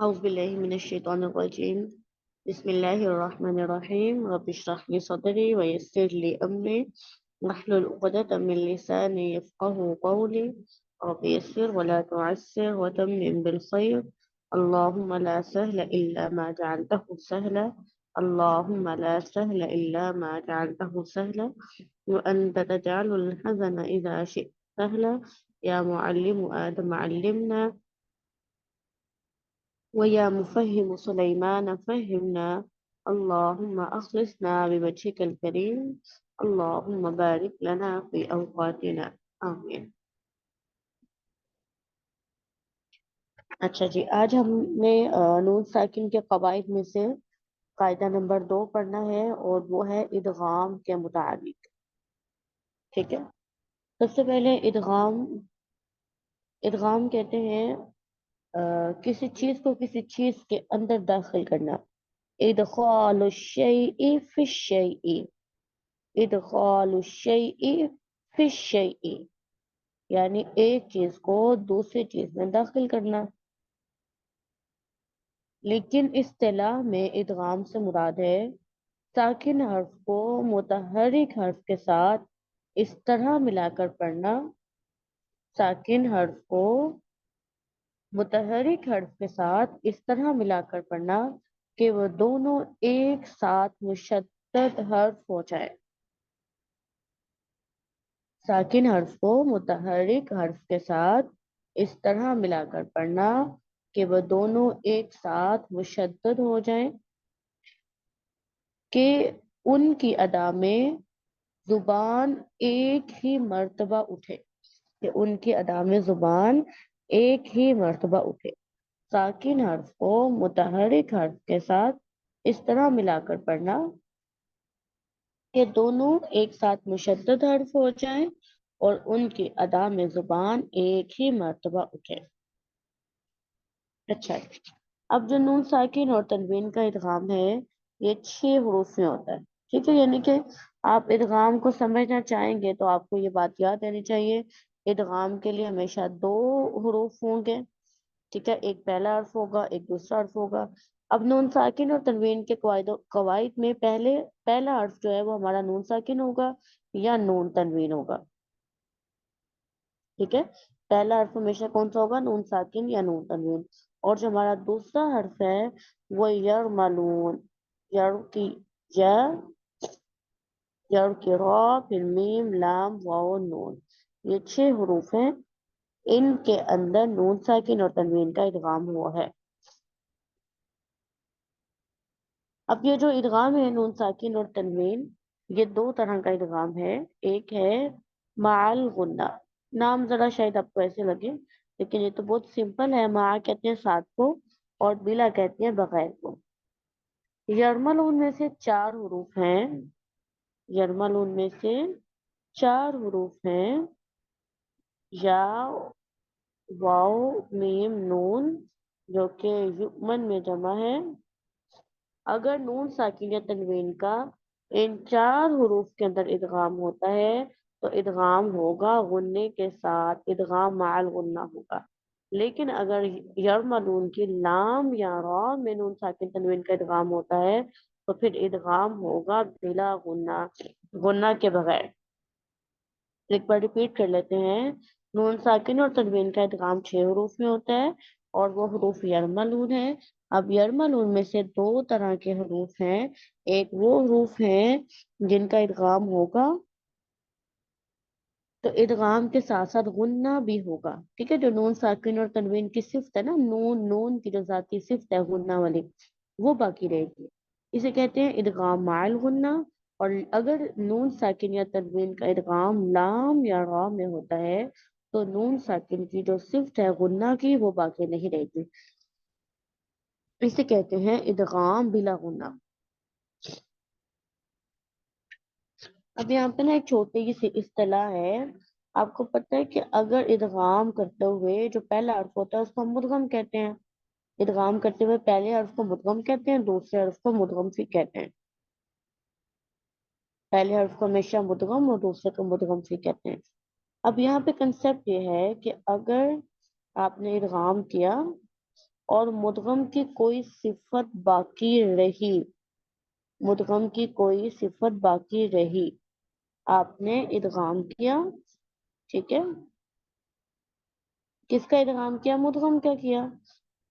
أعوذ بالله من الشيطان الرجيم. بسم الله الرحمن الرحيم. رب اشرح لي صدري ويسر لي أمري واحلل عقدة من لساني يفقه قولي. رب يسر ولا تعسر وتمم بالخير. اللهم لا سهل إلا ما جعلته سهلا. اللهم لا سهل إلا ما جعلته سهلا وأنت تجعل الحزن إذا شئت سهلا. يا معلم آدم علمنا ويا مفهم سليمان فهمنا. اللهم أخلصنا بوجهك الكريم. اللهم بارك لنا في أوقاتنا. آمين. اچھا جی، آج ہم نے نون ساکن کے قواعد میں سے قاعدہ نمبر 2 پڑھنا ہے، اور وہ ہے ادغام کے متعلق. ٹھیک ہے، سب سے پہلے ادغام کہتے ہیں کسی چیز کو کسی چیز کے اندر داخل کرنا. ادخال الشیء فی الشیء. ادخال الشیء فی الشیء یعنی ایک چیز کو دوسری چیز میں داخل کرنا. لیکن اصطلاح میں ادغام سے مراد ہے ساکن حرف کو متحرک حرف کے ساتھ اس طرح ملا کر پڑھنا. ساکن حرف کو متحرک حرف کے ساتھ اس طرح ملا کر پڑھنا کہ وہ دونوں ایک ساتھ مشدد حرف ہو جائے. ساکن حرف کو متحرک حرف کے ساتھ اس طرح ملا کر پڑھنا کہ وہ دونوں ایک ساتھ مشدد ہو جائیں کہ ان کی ادا میں زبان ایک ہی مرتبہ اٹھے. کہ ان کی ادا میں زبان ایک ہی مرتبہ اٹھے. ساکن حرف کو متحرک حرف کے ساتھ اس طرح ملا کر پڑھنا کہ دونوں ایک ساتھ مشدد حرف ہو جائیں اور ان کی ادا میں زبان ایک ہی مرتبہ اٹھے. اچھا، اب جو نون ساکن اور تنوین کا ادغام ہے یہ 6 حروف میں ہوتا ہے. ٹھیک ہے، یعنی کہ آپ ادغام کو سمجھنا چاہیں گے تو آپ کو یہ بات یاد رہنی چاہیے، ادغام کے لیے ہمیشہ 2 حروف ہوں گے. ٹھیک ہے، ایک پہلا حرف ہوگا، ایک دوسرا حرف ہوگا. اب نون ساکن اور تنوین کے قواعد میں پہلا حرف جو ہے وہ ہمارا نون ساکن ہوگا یا نون تنوین ہوگا. ٹھیک ہے، پہلا حرف ہمیشہ کون سا ہوگا؟ نون ساکن یا نون تنوین. اور جو ہمارا دوسرا حرف ہے وہ یرملون. یر کی یا، یر کی را، پھر میم، لام، واو، نون. یہ 6 حروف ہیں، ان کے اندر نون ساکن اور تنوین کا ادغام ہوا ہے. اب یہ جو ادغام ہے نون ساکن اور تنوین، یہ 2 طرح کا ادغام ہے. ایک ہے معل غنہ. نام ذرا شاید آپ کو ایسے لگے لیکن یہ تو بہت سمپل ہے. مع کہتے ہیں ساتھ کو اور بلا کہتے ہیں بغیر کو. یرملون میں سے 4 حروف ہیں. یرملون میں سے 4 حروف ہیں، یا، واو، میم، نون، جو کہ یؤمن میں جمع ہے. اگر نون ساکن یا تنوین کا ان 4 حروف کے اندر ادغام ہوتا ہے تو ادغام ہوگا غنے کے ساتھ، ادغام مع الغنہ ہوگا. لیکن اگر یرملون کی لام یا را میں نون ساکن تنوین کا ادغام ہوتا ہے تو پھر ادغام ہوگا بلا غنہ، غنہ کے بغیر. ایک بار ریپیٹ کر لیتے ہیں. نون ساکن اور تنوین کا ادغام 6 حروف میں ہوتا ہے اور وہ حروف یرملون ہے. اب یرملون میں سے 2 طرح کے حروف ہیں. ایک وہ حروف ہیں جن کا ادغام ہوگا تو ادغام کے ساتھ ساتھ غنہ بھی ہوگا. ٹھیک ہے، جو نون ساکن اور تنوین کی صفت ہے نا، نون کی جو ذاتی صفت ہے غنہ والی، وہ باقی رہے گی. اسے کہتے ہیں ادغام مع الغنہ. اور اگر نون ساکن یا تنوین کا ادغام لام یا را میں ہوتا ہے تو نون ساکن کی جو صفت ہے غنہ کی وہ باقی نہیں رہے گی. اسے کہتے ہیں ادغام بلا غنہ. اب یہاں پہ نا ایک چھوٹی سی اصطلاح ہے. آپ کو پتہ ہے کہ اگر ادغام کرتے ہوئے جو پہلا حرف ہوتا ہے اس کو ہم مدغم کہتے ہیں. ادغام کرتے ہوئے پہلے حرف کو مدغم کہتے ہیں، دوسرے حرف کو مدغم فی کہتے ہیں. پہلے حرف کو ہمیشہ مدغم اور دوسرے کو مدغم فی کہتے ہیں. اب یہاں پہ کنسپٹ یہ ہے کہ اگر آپ نے ادغام کیا اور मुदगम की कोई सिफत बाकी रही, मुदगम की कोई सिफत बाकी रही, आपने इदगाम किया। ठीक है, किसका इदगाम किया? मुदगम का किया।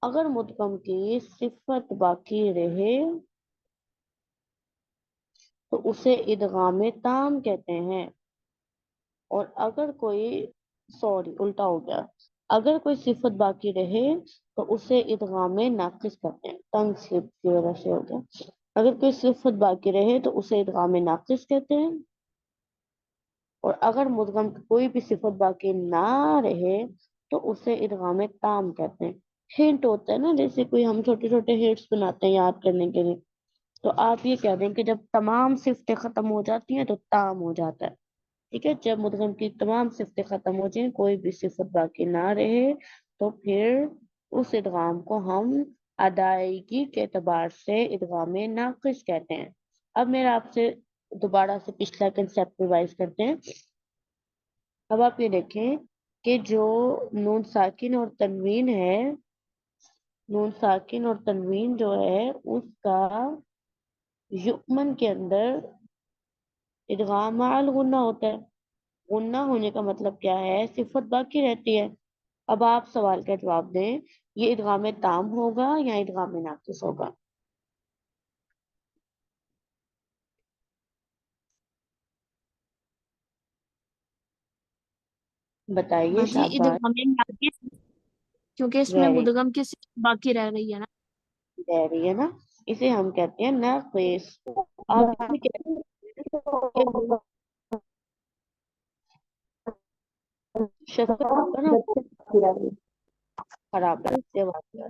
अगर मुदगम की सिफत बाकी रहे तो उसे इदगाम ताम कहते हैं। और अगर कोई, सॉरी उल्टा हो गया, अगर कोई सिफत बाकी रहे तो उसे इदगाम नाकिस कहते हैं, टंग स्लिप की वजह से हो गया। अगर कोई सिफत बाकी रहे तो उसे इदगाम नाकिस कहते हैं। और अगर मुदगम की कोई भी सिफत बाकी ना रहे तो उसे इदगाम ताम कहते हैं। हिंट होता है ना, जैसे कोई हम छोटे छोटे हिंट्स बनाते हैं याद करने के लिए, तो आप ये कह दें कि जब तमाम सिफ्तें खत्म हो जाती हैं तो ताम हो जाता है। ठीक है, जब मुदगम की तमाम सिफ्तें खत्म हो जाएं, कोई भी सिफत बाकी ना रहे, तो फिर उस इदगाम को हम अदायगी के एतबार से इदगाम नाकिस कहते हैं। अब मेरा आपसे दोबारा से पिछला कंसेप्ट रिवाइज करते हैं। अब आप ये देखें कि जो नून साकिन और तनवीन है, नून साकिन और तनवीन जो है उसका युक्मन के अंदर इदगाम माल गुन्ना होता है। गुन्ना होने का मतलब क्या है? सिफत बाकी रहती है। अब आप सवाल का जवाब दें, ये इदगाम ताम होगा या इदगाम नाकिस होगा? बताइए, हाँ जी, इधर शाबाश। हमें नाकिस, क्योंकि इसमें वेरी, मुदगम की सिर्फ बाकी रह गई है ना। वेरी है ना, इसे हम कहते हैं नाकिस। आप ये भी कहते हैं कि नून शक्ल आपका ना खराब है, इससे बात कर।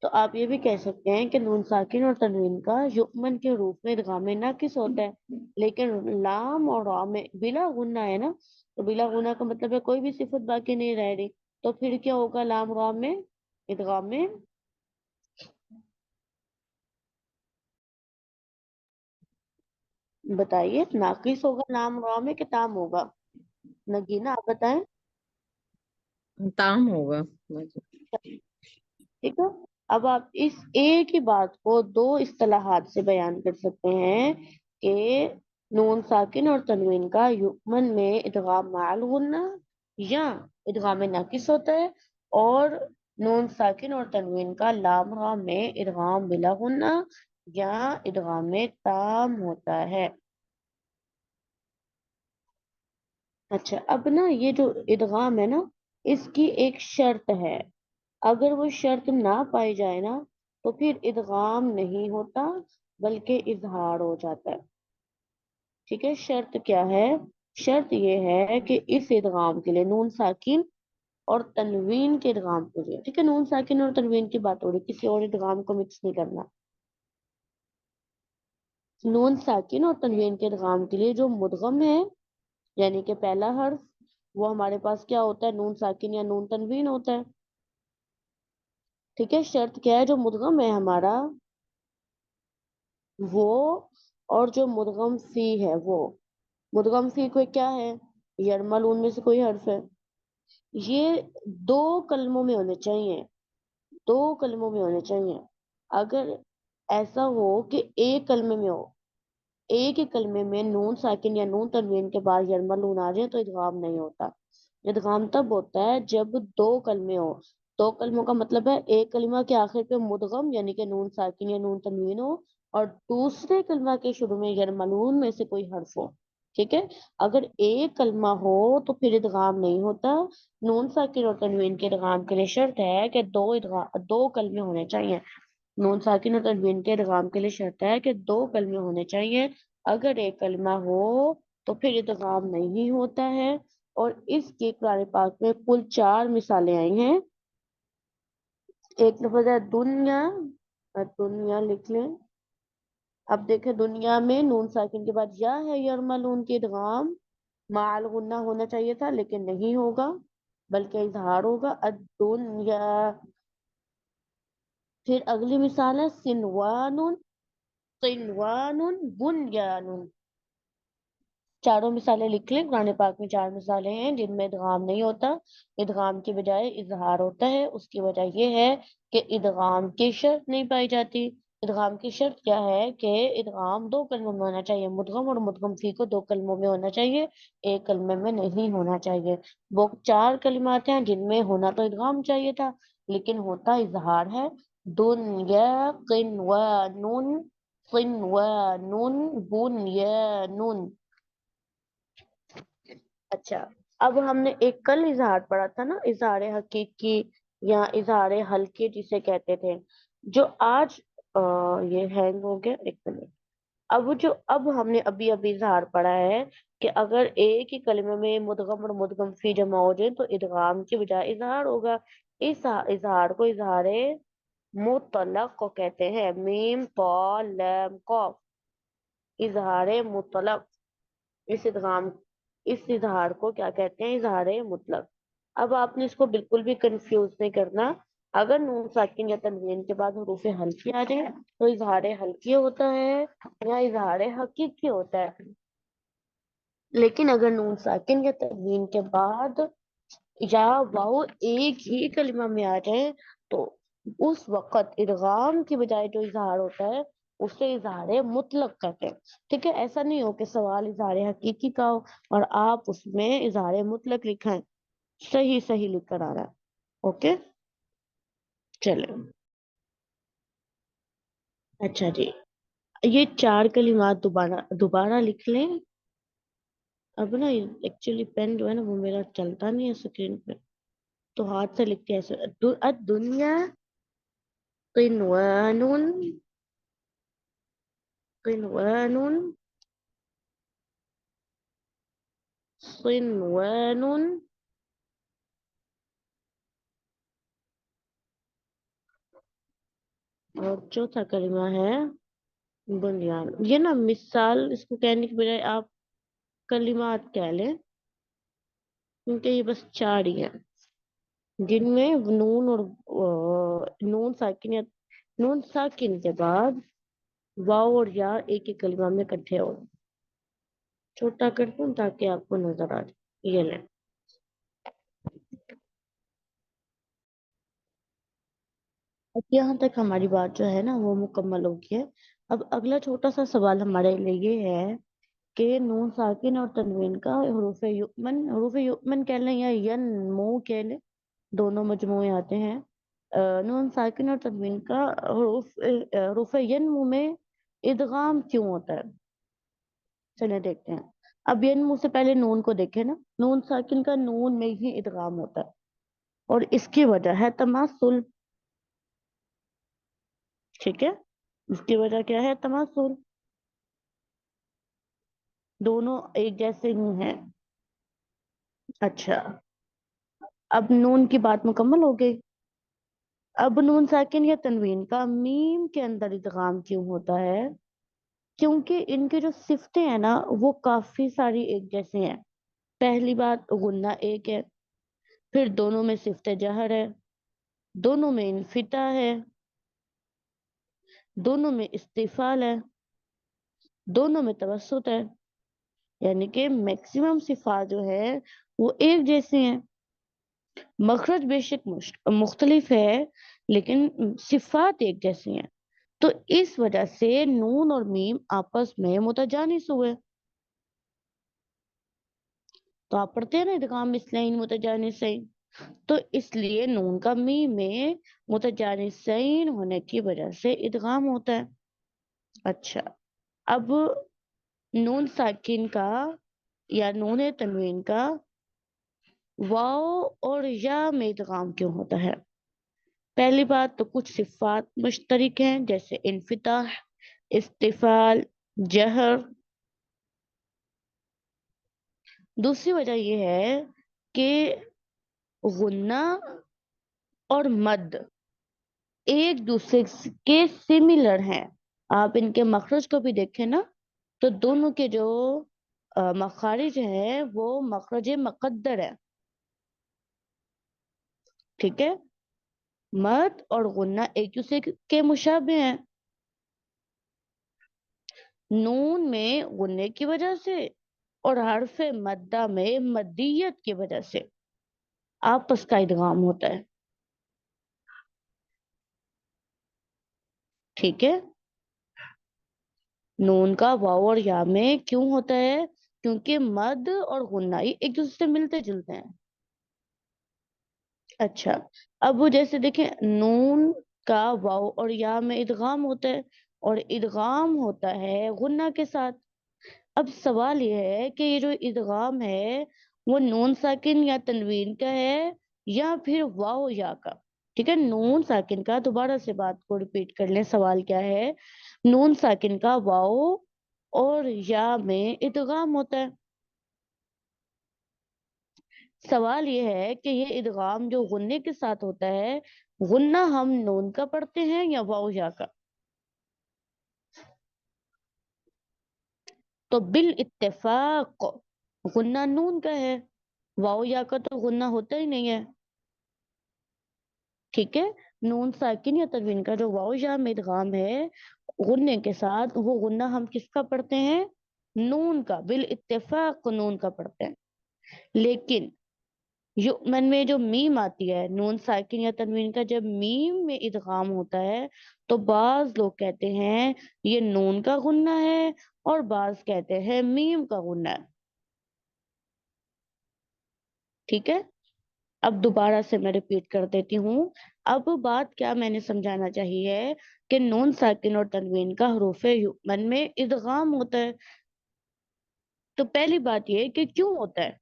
तो आप ये भी कह सकते हैं कि नून साकिन और तनवीन का युक्मन के रूप में इदगाम नाकिस होता है, लेकिन लाम और रा में बिला गुन्ना है ना, तो बिला गुन्ना का मतलब है कोई भी सिफत बाकी नहीं रह रही, तो फिर क्या होगा लाम रा में? इदगाम में, बताइए, नाकिस होगा लाम रा में कि ताम होगा? नगीना आप बताएं। ताम होगा। ठीक है, अब आप इस एक ही बात को दो इस्तिलाहात से बयान कर सकते हैं कि नून साकिन और तनवीन का युक्मन में इदगाम माल गुन्ना या इदगाम नाकिस होता है, और नून साकिन और तनवीन का लाम रा में इदगाम बिला गुन्ना या इदगाम ताम होता है। अच्छा, अब ना ये जो इदगाम है ना, इसकी एक शर्त है। अगर वो शर्त ना पाई जाए ना तो फिर इदगाम नहीं होता बल्कि इजहार हो जाता है। ठीक है, शर्त क्या है? शर्त ये है कि इस इदगाम के लिए नून साकिन और तनवीन के इदगाम के लिए, ठीक है, नून साकिन और तनवीन की बात हो रही, किसी और इदगाम को मिक्स नहीं करना। नून साकिन और तनवीन के इदगाम के लिए जो मुदगम है, यानी कि पहला हर्फ, वो हमारे पास क्या होता है? नून साकिन या नून तनवीन होता है। ठीक है, शर्त क्या है? जो मुदगम है हमारा वो, और जो मुदगम फी है वो, मुदगम फी कोई क्या है? यरमल उनमें से कोई हर्फ है। ये दो कलमों में होने चाहिए, दो कलमों में होने चाहिए। अगर ऐसा हो कि एक कलमे में हो, एक ही कलमे में नून साकिन या नून तनवीन के बाद यरमल नून आ जाए तो इदगाम नहीं होता। इदगाम तब होता है जब दो कलमे हो। दो कलमों का मतलब है एक कलमा के आखिर पे मुदगम यानी कि नून साकिन या नून तनवीन हो, और दूसरे कलमा के शुरू में यरमलून में से कोई हर्फ हो। ठीक है, अगर एक कलमा हो तो फिर इदगाम नहीं होता। नून साकिन और तनवीन के इदगाम के लिए शर्त है कि दो कलमे होने चाहिए। नून साकिन और तनवीन के इदगाम के लिए शर्त है कि दो कलमे होने चाहिए। अगर एक कलमा हो तो फिर इदगाम नहीं होता है। और इसके कुरान पाक में कुल 4 मिसालें आई हैं। एक लफ्ज है दुनिया, दुनिया लिख लें। अब देखें, दुनिया में नून साकिन के बाद या है यरमलून के इदगाम माल गुन्ना होना चाहिए था, लेकिन नहीं होगा बल्कि इजहार होगा दुनिया। फिर अगली मिसाल है सिनवानुन, सिनवानुन बुनयानुन। चारों मिसालें लिख लें। कुरान पाक में 4 मिसालें हैं जिनमें इदगाम नहीं होता, इदगाम के बजाय इजहार होता है। उसकी वजह यह है कि इदगाम की शर्त नहीं पाई जाती। इदगाम की शर्त क्या है कि इदगाम दो कलमों में होना चाहिए, मुदगम और मुदगम फी को दो कलमों में होना चाहिए, एक कलमे में नहीं होना चाहिए। वो 4 कलिमात हैं जिनमें होना तो इदगाम चाहिए था, लेकिन होता इजहार है। दुनिया किन व नून, किन व नून, बुन या नून। अच्छा, अब हमने एक कल इजहार पढ़ा था ना, इजहार हकीकी या इजहार हल्के जिसे कहते थे। जो आज ये हैंग हो गया, एक मिनट। अब हमने अभी अभी इजहार पढ़ा है कि अगर एक ही कलमे में मुदगम और मुदगम फी जमा हो जाए तो इदगाम की बजाय इजहार होगा। इस इजहार को इजहार मुतलक को कहते हैं। मीम तो लैम कॉफ, इजहार मुतलक। इस इदगाम इस इजहार को क्या कहते हैं? इजहार मुतलक। अब आपने इसको बिल्कुल भी कंफ्यूज नहीं करना। अगर नून साकिन या तनवीन के बाद हरूफ हल्की आ जाए तो इजहार हल्की होता है या इजहार हकीकी होता है। लेकिन अगर नून साकिन या तनवीन के बाद या वाव एक ही कलिमा में आ जाए तो उस वक्त इदगाम की बजाय जो इजहार होता है उसे इजहार मुतलक कहते हैं। ठीक है, ऐसा नहीं हो कि सवाल इजहार हकीकी का हो और आप उसमें इजहार मुतलक लिखें। सही सही लिख कर आ रहा है। ओके, चले। अच्छा जी, ये 4 कलिमात दोबारा दोबारा लिख लें। अब ना एक्चुअली पेन जो है ना वो मेरा चलता नहीं है स्क्रीन पे, तो हाथ से लिखते हैं ऐसे। दुनिया किनवानुन, किनवानुन, किनवानुन। और चौथा कलमा है बुनियान। ये ना मिसाल इसको कहने की बजाय आप कलिमात कह लें, क्योंकि ये बस 4 ही हैं जिनमें नून और नून साकिन या नून साकिन के बाद वाव और या एक ही कलिमा में इकट्ठे हो। छोटा करता हूँ ताकि आपको नजर आ जाए। ये लें। अब यहाँ तक हमारी बात जो है ना वो मुकम्मल हो गई है। अब अगला छोटा सा सवाल हमारे लिए ये है कि नून साकिन और तनवीन का हरूफ युमन कह लें या यनमू कह लें, दोनों मजमूए आते हैं। नून साकिन और तनवीन का हरूफ यनमू में इदगाम क्यों होता है? चलिए देखते हैं। अब यनमू से पहले नून को देखें ना, नून साकिन का नून में ही इदगाम होता है और इसकी वजह है तमासुल। ठीक है, इसकी वजह क्या है? तमासुल। दोनों एक जैसे ही हैं। अच्छा, अब नून की बात मुकम्मल हो गई। अब नून साकिन या तनवीन का मीम के अंदर इदगाम क्यों होता है? क्योंकि इनकी जो सिफ्तें हैं ना वो काफी सारी एक जैसे हैं। पहली बात, गुन्ना एक है, फिर दोनों में सिफ्त जहर है, दोनों में इन्फिता है, दोनों में इस्तिफाल है, दोनों में तवस्सुत है। यानी कि मैक्सिमम सिफात जो है वो एक जैसी हैं। मखरज बेशक मुख्तलिफ है लेकिन सिफात एक जैसी हैं। तो इस वजह से नून और मीम आपस में मुतजानिस हुए। तो आप पढ़ते हैं ना इदगाम मिसलैन मुतजानिसैन, तो इसलिए नून का मीम में मुतजानिसैन होने की वजह से इदगाम होता है। अच्छा, अब नून साकिन का या नून तनवीन का वाव और या में इदगाम क्यों होता है? पहली बात तो कुछ सिफात मुश्तरक हैं जैसे इन्फिताह, इस्तिफाल, जहर। दूसरी वजह यह है कि गुन्ना और मद एक दूसरे के सिमिलर हैं। आप इनके मखरज को भी देखें ना तो दोनों के जो मखारिज हैं वो मखरज मुकद्दर है। ठीक है, मद और गुन्ना एक दूसरे के मुशाबे हैं। नून में गुन्ने की वजह से اور حرف مدہ میں مدیت کی وجہ سے آپس کا ادغام ہوتا ہے. ٹھیک ہے. نون کا واو اور یا میں کیوں ہوتا ہے؟ کیونکہ مد اور غنہ یہ ایک دوسرے سے ملتے جلتے ہیں. اچھا، اب وہ جیسے دیکھیں نون کا واو اور یا میں ادغام ہوتا ہے اور ادغام ہوتا ہے غنہ کے ساتھ. اب سوال یہ ہے کہ یہ جو ادغام ہے وہ نون ساکن یا تنوین کا ہے یا پھر واو یا کا. ٹھیک ہے، نون ساکن کا، دوبارہ سے بات کو ریپیٹ کر لیں، سوال کیا ہے؟ نون ساکن کا واو اور یا میں ادغام ہوتا ہے. سوال یہ ہے کہ یہ ادغام جو غنے کے ساتھ ہوتا ہے، غنہ ہم نون کا پڑھتے ہیں یا واو یا کا؟ تو بالاتفاق غنہ نون کا ہے، واو یا کا تو غنہ ہوتا ہی نہیں ہے. ٹھیک ہے، نون ساکن یا تنوین کا جو واو یا میں ادغام ہے غنے کے ساتھ، وہ غنہ ہم کس کا پڑھتے ہیں؟ نون کا، بالاتفاق نون کا پڑھتے ہیں. لیکن یؤمن میں جو میم آتی ہے، نون ساکن یا تنوین کا جب میم میں ادغام ہوتا ہے تو بعض لوگ کہتے ہیں یہ نون کا غنہ ہے اور بعض کہتے ہیں میم کا غنہ ہے. ٹھیک ہے، اب دوبارہ سے میں ریپیٹ کر دیتی ہوں. اب بات کیا میں نے سمجھانا چاہیے کہ نون ساکن اور تنوین کا حروف یؤمن میں ادغام ہوتا ہے. تو پہلی بات یہ کہ کیوں ہوتا ہے؟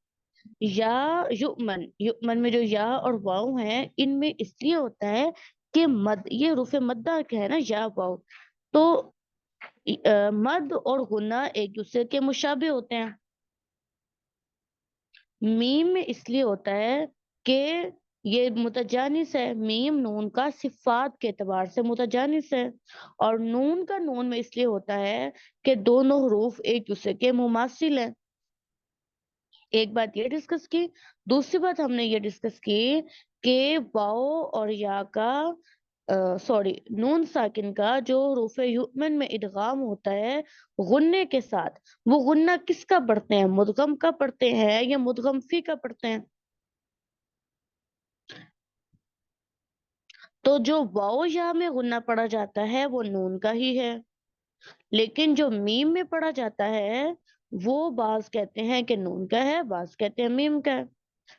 یا یؤمن میں جو یا اور واؤ ہیں ان میں اس لیے ہوتا ہے کہ مد، یہ حروف مدہ کا ہے نا یا واؤ، تو مد اور غنہ ایک دوسرے کے مشابہ ہوتے ہیں. میم میں اس لیے ہوتا ہے کہ یہ متجانس ہے، میم نون کا صفات کے اعتبار سے متجانس ہے، اور نون کا نون میں اس لیے ہوتا ہے کہ دونوں حروف ایک دوسرے کے مماثل ہیں. ایک بات یہ ڈسکس کی. دوسری بات ہم نے یہ ڈسکس کی کہ واؤ اور یا کا سوری نون ساکن کا جو حروف یؤمن میں ادغام ہوتا ہے غنے کے ساتھ، وہ غنہ کس کا پڑھتے ہیں؟ مدغم کا پڑھتے ہیں یا مدغم فی کا پڑھتے ہیں؟ تو جو واؤ یا میں غنہ پڑھا جاتا ہے وہ نون کا ہی ہے، لیکن جو میم میں پڑھا جاتا ہے وہ بعض کہتے ہیں کہ نون کا ہے، بعض کہتے ہیں میم کا ہے.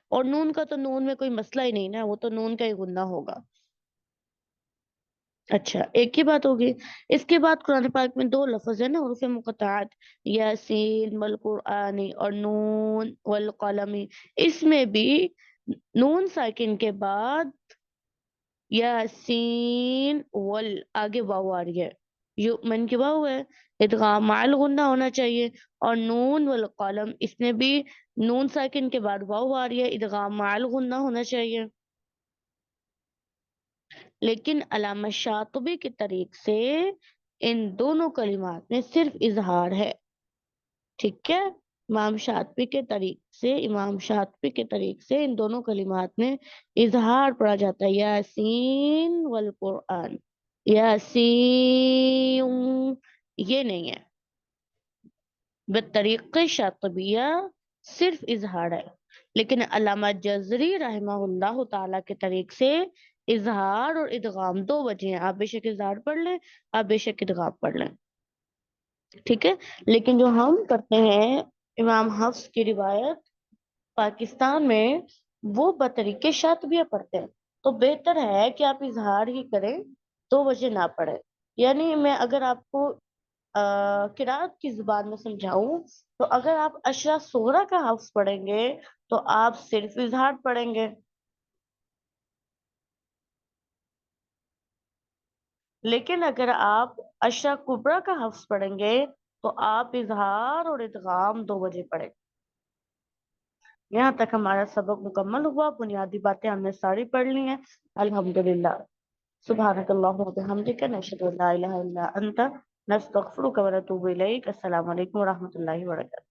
اور نون کا تو نون میں کوئی مسئلہ ہی نہیں نا، وہ تو نون کا ہی غنہ ہوگا. اچھا، ایک ہی بات ہوگی. اس کے بعد قرآن پاک میں دو لفظ ہیں نا حروف مقطعات، یاسین والقرآنی اور نون والقلمی. اس میں بھی نون ساکن کے بعد یاسین آگے واو آ رہی ہے، یؤمن کی واو ہے، ادغام مع الغنہ ہونا چاہیے. اور نون والقلم اس میں بھی نون ساکن کے بعد واو آ رہی ہے، ادغام مع الغنہ ہونا چاہیے. لیکن علامہ شاطبی کے طریق سے ان دونوں کلمات میں صرف اظہار ہے. ٹھیک ہے، امام شاطبی کے طریق سے ان دونوں کلمات میں اظہار پڑھا جاتا ہے، یاسین والقرآن. یاسین یہ نہیں ہے، بطریق شاطبیہ صرف اظہار ہے. لیکن علامہ جزری رحمہ اللہ تعالی کے طریق سے اظہار اور ادغام دو وجہ ہیں. آپ بے شک اظہار پڑھ لیں، آپ بے شک ادغام پڑھ لیں. ٹھیک ہے، لیکن جو ہم کرتے ہیں امام حفص کی روایت پاکستان میں، وہ بطریق شاطبیہ پڑھتے ہیں. تو بہتر ہے کہ آپ اظہار ہی کریں، دو وجہ نہ پڑھیں. یعنی میں اگر آپ کو قرات کی زبان میں سمجھاؤں تو اگر آپ اشرا صغرا کا حفظ پڑھیں گے تو آپ صرف اظہار پڑھیں گے، لیکن اگر آپ اشرا کبرا کا حفظ پڑھیں گے تو آپ اظہار اور ادغام دو وجہ پڑھیں. یہاں تک ہمارا سبق مکمل ہوا، بنیادی باتیں ہم نے ساری پڑھ لی ہیں الحمدللہ. سبحانک اللہم و بحمدک، نشہد ان لا الہ الا انت، نستغفرک و نتوب الیک. السلام علیکم و رحمۃ اللہ وبرکاتہ.